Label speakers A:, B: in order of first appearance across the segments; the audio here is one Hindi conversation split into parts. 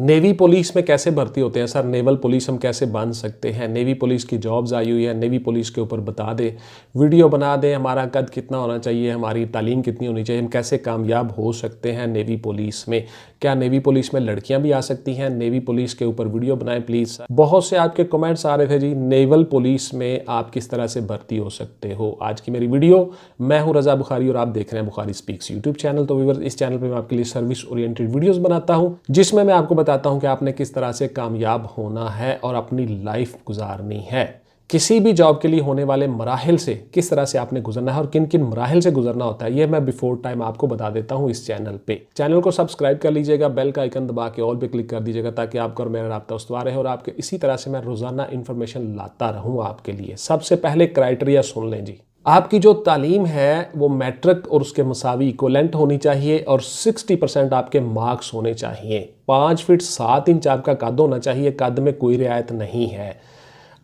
A: नेवी पुलिस में कैसे भर्ती होते हैं सर, नेवल पुलिस हम कैसे बन सकते हैं, नेवी पुलिस की जॉब्स आई हुई है, नेवी पुलिस के ऊपर बता दे, वीडियो बना दे, हमारा कद कितना होना चाहिए, हमारी तालीम कितनी होनी चाहिए, हम कैसे कामयाब हो सकते हैं नेवी पुलिस में, क्या नेवी पुलिस में लड़कियां भी आ सकती हैं, नेवी पुलिस के ऊपर वीडियो बनाएं प्लीज़। बहुत से आपके कमेंट्स आ रहे थे जी नेवल पुलिस में आप किस तरह से भर्ती हो सकते हो। आज की मेरी वीडियो, मैं हूं रज़ा बुखारी और आप देख रहे हैं बुखारी स्पीक्स यूट्यूब चैनल। तो व्यूअर्स, इस चैनल पर मैं आपके लिए सर्विस ओरिएंटेड वीडियोज़ बनाता हूँ जिसमें मैं आपको बताता हूं कि आपने किस तरह से कामयाब होना है और अपनी लाइफ गुजारनी है। किसी भी जॉब के लिए होने वाले मराहिल से किस तरह से आपने गुजरना है और किन किन मराहिल से गुजरना होता है, ये मैं बिफोर टाइम आपको बता देता हूं इस चैनल पे। चैनल को सब्सक्राइब कर लीजिएगा, बेल का आइकन दबा के ऑल पे क्लिक कर दीजिएगा ताकि आपका और मेरा राब्ता उस्तवार रहे और आपके इसी तरह से मैं रोजाना इंफॉर्मेशन लाता रहूँ आपके लिए। सबसे पहले क्राइटेरिया सुन लें जी। आपकी जो तालीम है वो मैट्रिक और उसके मसावी इक्वलेंट होनी चाहिए और 60% आपके मार्क्स होने चाहिए। 5 फीट 7 इंच आपका कद होना चाहिए, कद में कोई रियायत नहीं है।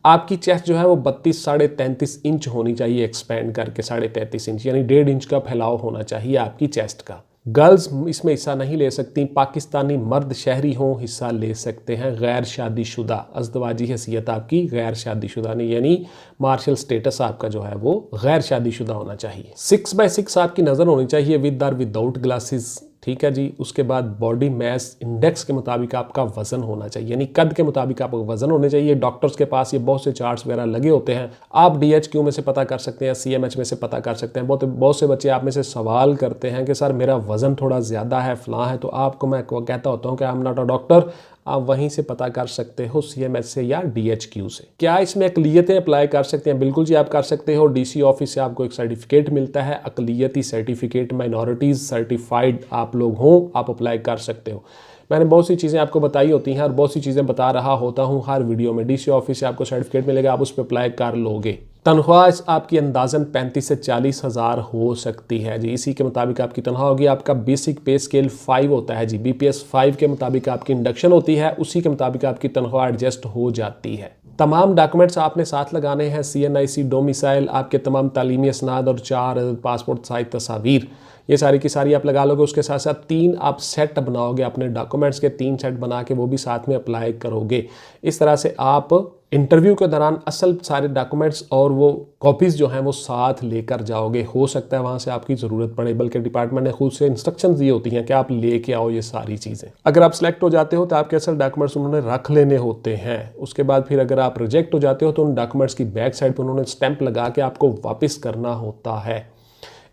A: आपकी चेस्ट जो है वो 32 साढ़े 33 इंच होनी चाहिए, एक्सपेंड करके 33.5 इंच यानी 1.5 इंच का फैलाव होना चाहिए आपकी चेस्ट का। गर्ल्स इसमें हिस्सा नहीं ले सकती, पाकिस्तानी मर्द शहरी हों हिस्सा ले सकते हैं। गैर शादीशुदा, अज़दवाजी हैसियत आपकी गैर शादीशुदा नहीं, यानी मार्शल स्टेटस आपका जो है वो गैर शादीशुदा होना चाहिए। 6/6 आपकी नज़र होनी चाहिए विद और विदाउट ग्लासेस, ठीक है जी। उसके बाद बॉडी मास इंडेक्स के मुताबिक आपका वजन होना चाहिए, यानी कद के मुताबिक आपका वजन होने चाहिए। डॉक्टर्स के पास ये बहुत से चार्ट्स वगैरह लगे होते हैं, आप DHQ में से पता कर सकते हैं, CMH में से पता कर सकते हैं। बहुत से बच्चे आप में से सवाल करते हैं कि सर मेरा वजन थोड़ा ज़्यादा है, फलां है, तो आपको मैं कहता होता हूँ कि I am not a doctor, आप वहीं से पता कर सकते हो CMH से या DHQ से। क्या इसमें अकलियतें अप्लाई कर सकते हैं? बिल्कुल जी, आप कर सकते हो। DC ऑफिस से आपको एक सर्टिफिकेट मिलता है, अकलियती सर्टिफिकेट, माइनॉरिटीज़ सर्टिफाइड आप लोग हों, आप अप्लाई कर सकते हो। मैंने बहुत सी चीज़ें आपको बताई होती हैं और बहुत सी चीज़ें बता रहा होता हूँ हर वीडियो में। DC ऑफिस से आपको सर्टिफिकेट मिलेगा, आप उस पर अप्लाई कर लोगे। तनख्वाह आपकी अंदाजन 35 से 40 हज़ार हो सकती है जी। इसी के मुताबिक आपकी तनख्वाह होगी। आपका बेसिक पे स्केल 5 होता है जी, BPS 5 के मुताबिक आपकी इंडक्शन होती है, उसी के मुताबिक आपकी तनख्वाह एडजस्ट हो जाती है। तमाम डॉक्यूमेंट्स आपने साथ लगाने हैं, CNIC, डोमिसाइल, आपके तमाम तालीमी असनाद और 4 पासपोर्ट साइज तस्वीर, ये सारी की सारी आप लगा लोगे। उसके साथ साथ 3 आप सेट बनाओगे अपने डॉक्यूमेंट्स के, 3 सेट बना के वो भी साथ में अप्लाई करोगे। इस तरह से आप इंटरव्यू के दौरान असल सारे डॉक्यूमेंट्स और वो कॉपीज़ जो हैं वो साथ लेकर जाओगे। हो सकता है वहाँ से आपकी ज़रूरत पड़े, बल्कि डिपार्टमेंट ने खुद से इंस्ट्रक्शंस दी होती हैं कि आप लेके आओ ये सारी चीज़ें। अगर आप सेलेक्ट हो जाते हो तो आपके असल डॉक्यूमेंट्स उन्होंने रख लेने होते हैं। उसके बाद फिर अगर आप रिजेक्ट हो जाते हो तो उन डॉक्यूमेंट्स की बैक साइड पर उन्होंने स्टैंप लगा के आपको वापस करना होता है,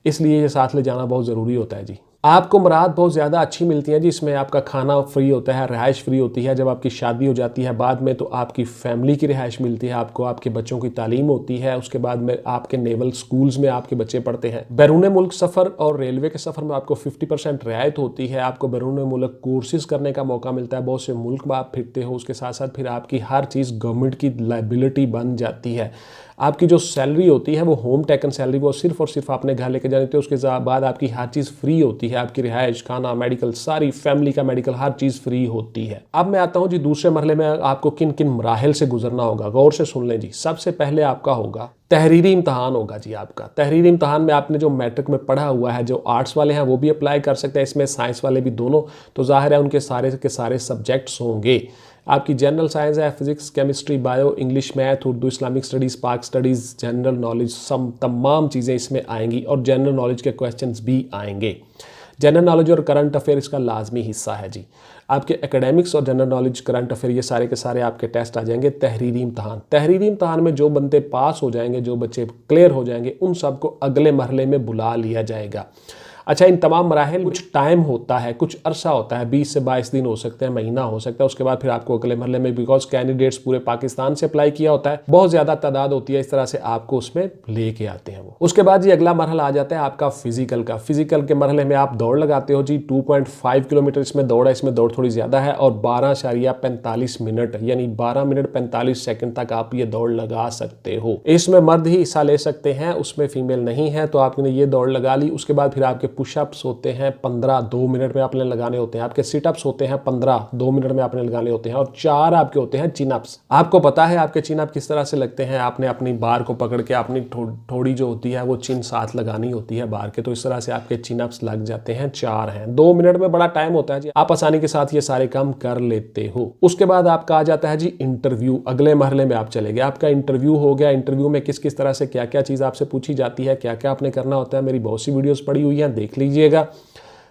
A: इसलिए ये साथ ले जाना बहुत ज़रूरी होता है जी। आपको मराहत बहुत ज़्यादा अच्छी मिलती हैं जी, इसमें आपका खाना फ्री होता है, रिहाइश फ्री होती है। जब आपकी शादी हो जाती है बाद में तो आपकी फैमिली की रिहाइश मिलती है, आपको आपके बच्चों की तालीम होती है। उसके बाद में आपके नेवल स्कूल्स में आपके बच्चे पढ़ते हैं। बैरून मुल्क सफ़र और रेलवे के सफ़र में आपको 50% रियायत होती है। आपको बैरून मुल्क कोर्सेज करने का मौका मिलता है, बहुत से मुल्क में आप फिरते हो। उसके साथ साथ फिर आपकी हर चीज़ गवर्नमेंट की लाइबिलिटी बन जाती है। आपकी जो सैलरी होती है वो होम टेकन सैलरी, वो सिर्फ और सिर्फ आपने घर लेके जानी होती है। उसके बाद आपकी हर चीज़ फ्री होती है, आपकी रिहाइश, खाना, मेडिकल, सारी फैमिली का मेडिकल, हर चीज़ फ्री होती है। अब मैं आता हूँ जी दूसरे मरहले में आपको किन किन मराहिल से गुजरना होगा, गौर से सुन लें जी। सबसे पहले आपका होगा तहरीरी इम्तहान होगा जी। आपका तहरीरी इम्तहान में आपने जो मैट्रिक में पढ़ा हुआ है, जो आर्ट्स वाले हैं वो भी अप्लाई कर सकते हैं, इसमें साइंस वाले भी दोनों, तो जाहिर है उनके सारे के सारे सब्जेक्ट्स होंगे। आपकी जनरल साइंस है, physics, chemistry, bio, English, math, Urdu, Islamic studies, पाक स्टडीज़, जनरल नॉलेज, तमाम चीज़ें इसमें आएंगी और जनरल नॉलेज के क्वेश्चंस भी आएंगे। जनरल नॉलेज और करंट अफेयर इसका लाजमी हिस्सा है जी। आपके एकेडमिक्स और जनरल नॉलेज, करंट अफेयर, ये सारे के सारे आपके टेस्ट आ जाएंगे। तहरीरी इम्तहान, तहरीरी इम्तहान में जो बंदे पास हो जाएंगे, जो बच्चे क्लियर हो जाएंगे, उन सबको अगले मरहले में बुला लिया जाएगा। अच्छा, इन तमाम मराहिल कुछ टाइम होता है, कुछ अरसा होता है, 20 से 22 दिन हो सकते हैं, महीना हो सकता है। उसके बाद फिर आपको अगले मरहले में, बिकॉज कैंडिडेट्स पूरे पाकिस्तान से अप्लाई किया होता है, बहुत ज़्यादा तादाद होती है, इस तरह से आपको उसमें लेके आते हैं वो। उसके बाद ये अगला मरहला आ जाता है आपका फिजिकल का। फिजिकल के मरहले में आप दौड़ लगाते हो जी। 2.5 किलोमीटर इसमें दौड़ है, इसमें दौड़ थोड़ी ज़्यादा है, और 12.45 मिनट यानी 12 मिनट 45 सेकंड तक आप ये दौड़ लगा सकते हो। इसमें मर्द ही हिस्सा ले सकते हैं, उसमें फीमेल नहीं है, तो आपने ये दौड़ लगा ली। उसके बाद फिर आपके पुशअप्स होते हैं 15 2 मिनट में आपने लगाने होते हैं, आपके सिटअप्स होते हैं 15 2 मिनट में आपने लगाने होते हैं, और 4 आपके होते हैं चिनअप्स। आपको पता है आपके चिनअप किस तरह से लगते हैं? आपने अपनी बार को पकड़ के अपनी थोड़ी जो होती है वो चिन साथ लगानी होती है बार के, तो इस तरह से आपके चिनअप्स लग जाते हैं। 4 हैं, 2 मिनट में बड़ा टाइम होता है जी, आप आसानी के साथ ये सारे काम कर लेते हो। उसके बाद आपका आ जाता है जी इंटरव्यू। अगले मरहले में आप चले गए, आपका इंटरव्यू हो गया। इंटरव्यू में किस किस तरह से क्या क्या चीज़ आपसे पूछी जाती है, क्या क्या आपने करना होता है, मेरी बहुत सी वीडियोस पड़ी हुई हैं, देख लीजिएगा।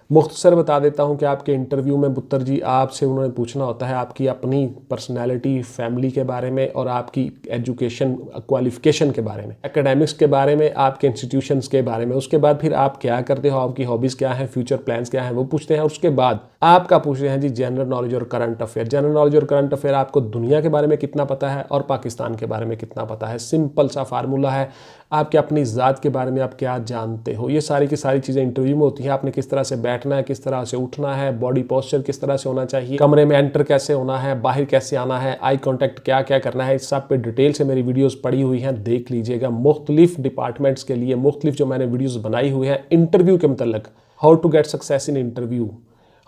A: मुख्तसर बता देता हूं कि आपके इंटरव्यू में पुत्र जी आपसे उन्होंने पूछना होता है आपकी अपनी पर्सनैलिटी, फैमिली के बारे में, और आपकी एजुकेशन क्वालिफिकेशन के बारे में, एकेडमिक्स के बारे में, आपके इंस्टीट्यूशंस के बारे में। उसके बाद फिर आप क्या करते हो, आपकी हॉबीज़ क्या है, फ्यूचर प्लान्स क्या है, वो पूछते हैं। उसके बाद आपका पूछ रहे हैं जी जनरल नॉलेज और करंट अफेयर। जनरल नॉलेज और करंट अफेयर, आपको दुनिया के बारे में कितना पता है और पाकिस्तान के बारे में कितना पता है। सिंपल सा फार्मूला है, आपके अपनी ज़ात के बारे में आप क्या जानते हो। ये सारी की सारी चीज़ें इंटरव्यू में होती है। आपने किस तरह से बैठना है, किस तरह से उठना है, बॉडी पोस्चर किस तरह से होना चाहिए, कमरे में एंटर कैसे होना है, बाहर कैसे आना है, आई कॉन्टैक्ट क्या क्या करना है, इस सब पे डिटेल से मेरी वीडियोस पड़ी हुई हैं, देख लीजिएगा। मुख्तलिफ डिपार्टमेंट्स के लिए मुख्तलिफ जो मैंने वीडियोज़ बनाई हुई हैं इंटरव्यू के मतलब, how to get success in interview,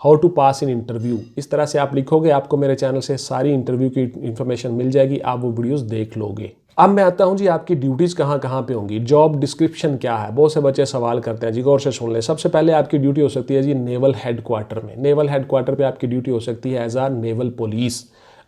A: how to pass in interview, इस तरह से आप लिखोगे, आपको मेरे चैनल से सारी इंटरव्यू की इन्फॉर्मेशन मिल जाएगी, आप वो वीडियोस देख लोगे। अब मैं आता हूं जी आपकी ड्यूटीज़ कहाँ कहाँ पे होंगी, जॉब डिस्क्रिप्शन क्या है। बहुत से बच्चे सवाल करते हैं जी, गौर से सुन लें। सबसे पहले आपकी ड्यूटी हो सकती है जी नेवल हेडक्वार्टर में। नेवल हेडक्वार्टर पे आपकी ड्यूटी हो सकती है एज आ नेवल पुलिस।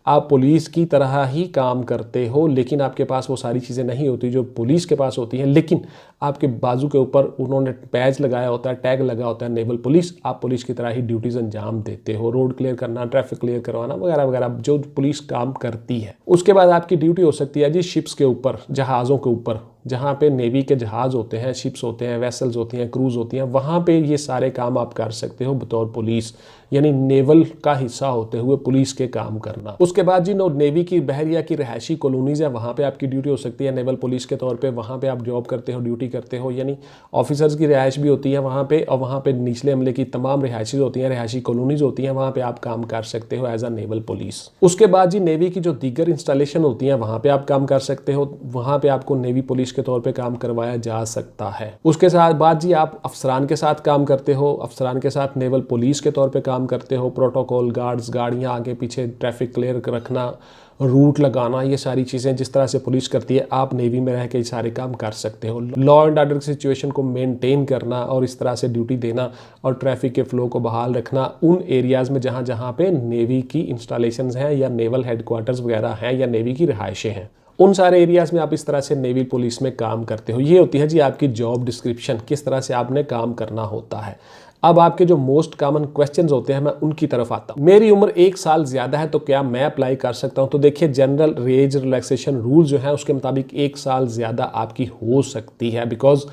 A: आप पुलिस की तरह ही काम करते हो, लेकिन आपके पास वो सारी चीज़ें नहीं होती जो पुलिस के पास होती हैं, लेकिन आपके बाजू के ऊपर उन्होंने बैज लगाया होता है, टैग लगा होता है नेवल पुलिस। आप पुलिस की तरह ही ड्यूटीज़ अंजाम देते हो, रोड क्लियर करना, ट्रैफिक क्लियर करवाना वगैरह वगैरह जो पुलिस काम करती है। उसके बाद आपकी ड्यूटी हो सकती है जी शिप्स के ऊपर, जहाज़ों के ऊपर, जहाँ पे नेवी के जहाज़ होते हैं, शिप्स होते हैं, वेसल्स होती हैं, क्रूज होती हैं, वहाँ पे ये सारे काम आप कर सकते हो बतौर पुलिस, यानी नेवल का हिस्सा होते हुए पुलिस के काम करना। उसके बाद जी नेवी की बहरिया की रहायशी कॉलोनीज़ है, वहाँ पे आपकी ड्यूटी हो सकती है नेवल पुलिस के तौर पे। वहाँ पे आप जॉब करते हो, ड्यूटी करते हो, यानी ऑफिसर्स की रिहाइश भी होती है वहाँ पे, और वहाँ पे निचले अमले की तमाम रिहाइशें होती हैं, रिहायशी कॉलोनीज़ होती हैं, वहाँ पे आप काम कर सकते हो एज अ नेवल पुलिस। उसके बाद जी नेवी की जो दीगर इंस्टॉलेशन होती हैं वहाँ पे आप काम कर सकते हो, वहाँ पे आपको नेवी पुलिस के तौर पे काम करवाया जा सकता है। उसके साथ बाद जी आप अफसरान के साथ काम करते हो, अफसरान के साथ नेवल पुलिस के तौर पे काम करते हो, प्रोटोकॉल, गार्ड्स, गाड़ियाँ आगे पीछे, ट्रैफिक क्लियर रखना, रूट लगाना, ये सारी चीज़ें जिस तरह से पुलिस करती है आप नेवी में रह के ये सारे काम कर सकते हो। लॉ एंड ऑर्डर की सिचुएशन को मेंटेन करना और इस तरह से ड्यूटी देना और ट्रैफिक के फ्लो को बहाल रखना उन एरियाज़ में जहाँ जहाँ पे नेवी की इंस्टॉलेशंस हैं या नेवल हेडक्वार्टर्स वगैरह हैं या नेवी की रिहाइशें हैं, उन सारे एरियाज़ में आप इस तरह से नेवी पुलिस में काम करते हो। ये होती है जी आपकी जॉब डिस्क्रिप्शन, किस तरह से आपने काम करना होता है। अब आपके जो मोस्ट कॉमन क्वेश्चंस होते हैं मैं उनकी तरफ आता हूँ। मेरी उम्र 1 साल ज़्यादा है तो क्या मैं अप्लाई कर सकता हूँ? तो देखिए जनरल एज रिलैक्सेशन रूल जो है उसके मुताबिक 1 साल ज़्यादा आपकी हो सकती है, बिकॉज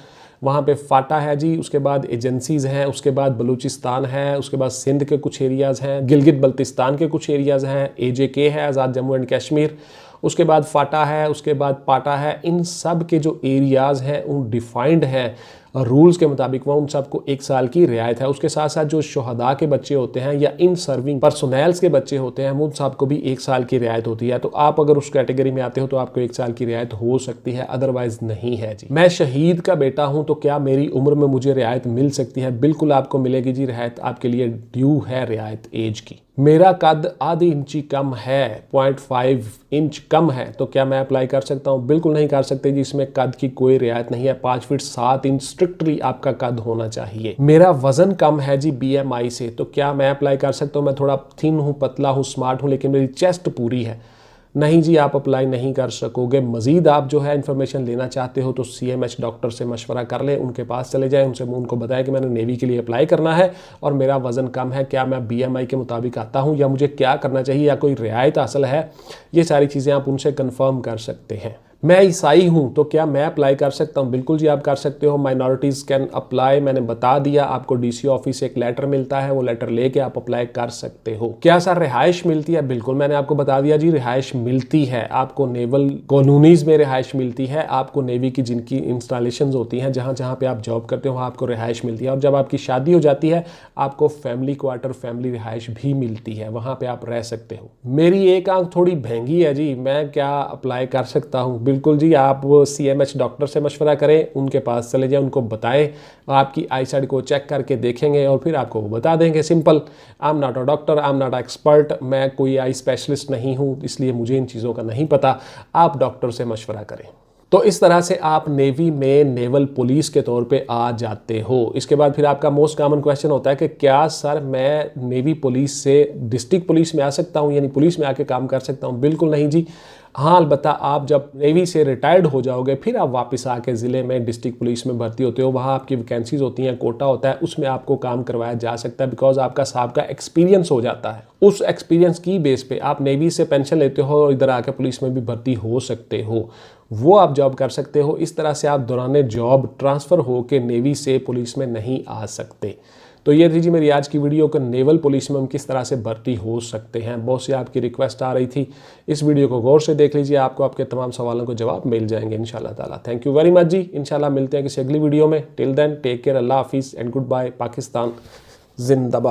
A: वहाँ पे फाटा है जी, उसके बाद एजेंसीज़ हैं, उसके बाद बलूचिस्तान है, उसके बाद सिंध के कुछ एरियाज़ हैं, गिलगित बल्तिस्तान के कुछ एरियाज़ हैं, AJK है आज़ाद जम्मू एंड कश्मीर, उसके बाद फाटा है, उसके बाद पाटा है। इन सब के जो एरियाज़ हैं उन डिफाइंड हैं रूल्स के मुताबिक, वह उन सबको 1 साल की रियायत है। उसके साथ साथ जो शहदा के बच्चे होते हैं या इन सर्विंग पर्सोनेल्स के बच्चे होते हैं उन सबको भी 1 साल की रियायत होती है। तो आप अगर उस कैटेगरी में आते हो तो आपको 1 साल की रियायत हो सकती है, अदरवाइज नहीं है जी। मैं शहीद का बेटा हूं तो क्या मेरी उम्र में मुझे रियायत मिल सकती है? बिल्कुल आपको मिलेगी जी रियायत, आपके लिए ड्यू है रियायत एज की। मेरा कद आधी इंची कम है, 0.5 इंच कम है, तो क्या मैं अप्लाई कर सकता हूँ? बिल्कुल नहीं कर सकते जी, इसमें कद की कोई रियायत नहीं है। 5 फीट 7 इंच स्ट्रिक्टली आपका कद होना चाहिए। मेरा वजन कम है जी BMI से, तो क्या मैं अप्लाई कर सकता हूँ? मैं थोड़ा थिन हूँ, पतला हूँ, स्मार्ट हूँ, लेकिन मेरी चेस्ट पूरी है। नहीं जी, आप अप्लाई नहीं कर सकोगे। मजीद आप जो है इन्फॉर्मेशन लेना चाहते हो तो CMH डॉक्टर से मशवरा कर लें, उनके पास चले जाएं, उनको बताया कि मैंने नेवी के लिए अप्लाई करना है और मेरा वज़न कम है, क्या मैं BMI के मुताबिक आता हूं या मुझे क्या करना चाहिए या कोई रियायत हासिल है, ये सारी चीज़ें आप उनसे कन्फर्म कर सकते हैं। मैं ईसाई हूं तो क्या मैं अप्लाई कर सकता हूं? बिल्कुल जी आप कर सकते हो। माइनॉरिटीज़ कैन अप्लाई, मैंने बता दिया। आपको DC ऑफिस से एक लेटर मिलता है, वो लेटर लेके आप अप्लाई कर सकते हो। क्या सर रिहाइश मिलती है? बिल्कुल मैंने आपको बता दिया जी, रिहाइश मिलती है। आपको नेवल कॉलोनीज़ में रिहाइश मिलती है, आपको नेवी की जिनकी इंस्टॉलेशंस होती हैं, जहाँ जहाँ पे आप जॉब करते हो आपको रिहाइश मिलती है। और जब आपकी शादी हो जाती है आपको फैमिली क्वार्टर, फैमिली रिहाइश भी मिलती है, वहाँ पर आप रह सकते हो। मेरी एक आंख थोड़ी महंगी है जी, मैं क्या अप्लाई कर सकता हूँ? बिल्कुल जी आप CMH डॉक्टर से मशवरा करें, उनके पास चले जाएं, उनको बताएं, आपकी आई साइड को चेक करके देखेंगे और फिर आपको वो बता देंगे। Simple. I am not a doctor, I am not expert, मैं कोई आई स्पेशलिस्ट नहीं हूँ, इसलिए मुझे इन चीज़ों का नहीं पता। आप डॉक्टर से मशवरा करें। तो इस तरह से आप नेवी में नेवल पुलिस के तौर पे आ जाते हो। इसके बाद फिर आपका मोस्ट कॉमन क्वेश्चन होता है कि क्या सर मैं नेवी पुलिस से डिस्ट्रिक्ट पुलिस में आ सकता हूँ, यानी पुलिस में आके काम कर सकता हूँ? बिल्कुल नहीं जी। हाँ, अलबत्ता आप जब नेवी से रिटायर्ड हो जाओगे फिर आप वापस आके ज़िले में डिस्ट्रिक्ट पुलिस में भर्ती होते हो, वहाँ आपकी वैकेंसीज होती हैं, कोटा होता है, उसमें आपको काम करवाया जा सकता है, बिकॉज आपका साहब एक्सपीरियंस हो जाता है। उस एक्सपीरियंस की बेस पे आप नेवी से पेंशन लेते हो और इधर आके पुलिस में भी भर्ती हो सकते हो, वो आप जॉब कर सकते हो। इस तरह से आप दौरान जॉब ट्रांसफ़र हो के नेवी से पुलिस में नहीं आ सकते। तो ये थी जी मेरी आज की वीडियो कि नेवल पुलिस में हम किस तरह से भर्ती हो सकते हैं। बहुत सी आपकी रिक्वेस्ट आ रही थी, इस वीडियो को गौर से देख लीजिए, आपको आपके तमाम सवालों को जवाब मिल जाएंगे इंशाल्लाह ताला। थैंक यू वेरी मच जी। इंशाल्लाह मिलते हैं किसी अगली वीडियो में। टिल देन टेक केयर, अल्लाह हाफिज़ एंड गुड बाय। पाकिस्तान जिंदाबाद।